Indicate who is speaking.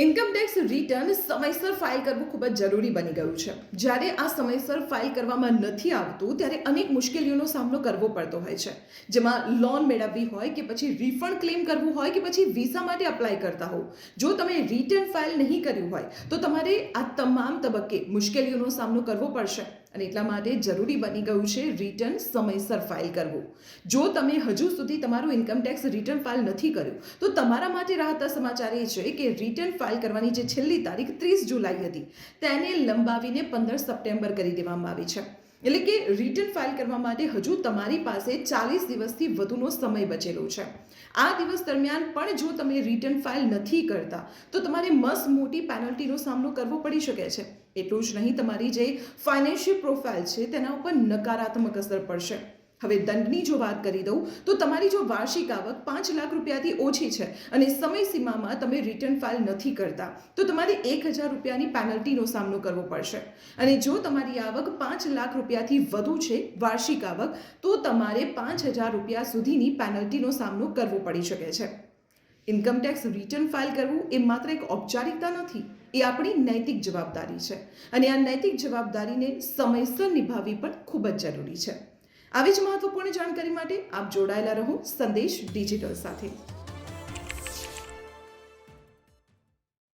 Speaker 1: Income tax return સમયસર file કરવું ખૂબ જ જરૂરી બની ગયું છે. જ્યારે આ સમયસર ફાઇલ કરવામાં નથી આવતું ત્યારે અનેક મુશ્કેલીઓનો સામનો કરવો પડતો હોય છે, જેમાં લોન મેળવવી હોય કે પછી રિફંડ ક્લેમ કરવું હોય કે પછી વિઝા માટે અપ્લાય કરતા હો. જો તમે રિટર્ન ફાઇલ નહીં કર્યું હોય તો તમારે આ તમામ તબક્કે મુશ્કેલીઓનો સામનો કરવો પડશે અને એટલા માટે જરૂરી બની ગયું છે રિટર્ન સમયસર ફાઇલ કરવું. જો તમે હજુ સુધી તમારું ઇન્કમટેક્સ રિટર્ન ફાઇલ નથી કર્યું તો તમારા માટે રાહતના સમાચાર એ છે કે રિટર્ન ફાઇલ કરવાની જે છેલ્લી તારીખ 30 જુલાઈ હતી તેને લંબાવીને 15 સપ્ટેમ્બર કરી દેવામાં આવી છે. એટલે કે રિટર્ન ફાઇલ કરવા માટે હજુ તમારી પાસે 40 દિવસથી વધુનો સમય બચેલો છે. આ દિવસ દરમિયાન પણ જો તમે રિટર્ન ફાઇલ નથી કરતા તો તમારે મસ્ત મોટી પેનલ્ટીનો સામનો કરવો પડી શકે છે. એટલું જ નહીં, તમારી જે ફાઇનાન્શિયલ પ્રોફાઇલ છે તેના ઉપર નકારાત્મક અસર પડશે. હવે દંડની જો વાત કરી દઉં તો તમારી જો વાર્ષિક આવક 5 લાખ રૂપિયાથી ઓછી છે અને સમયસીમામાં તમે રિટર્ન ફાઇલ નથી કરતા તો તમારે 1000 રૂપિયાની પેનલ્ટીનો સામનો કરવો પડશે. અને જો તમારી આવક 5 લાખ રૂપિયાથી વધુ છે વાર્ષિક આવક, તો તમારે 5000 રૂપિયા સુધીની પેનલ્ટીનો સામનો કરવો પડી શકે છે. ઇન્કમટેક્સ રિટર્ન ફાઇલ કરવું એ માત્ર એક ઔપચારિકતા નથી, એ આપણી નૈતિક જવાબદારી છે અને આ નૈતિક જવાબદારીને સમયસર નિભાવવી પણ ખૂબ જ જરૂરી છે. આવી જ મહત્વપૂર્ણ જાણકારી માટે આપ જોડાયેલા રહો સંદેશ ડિજિટલ સાથે.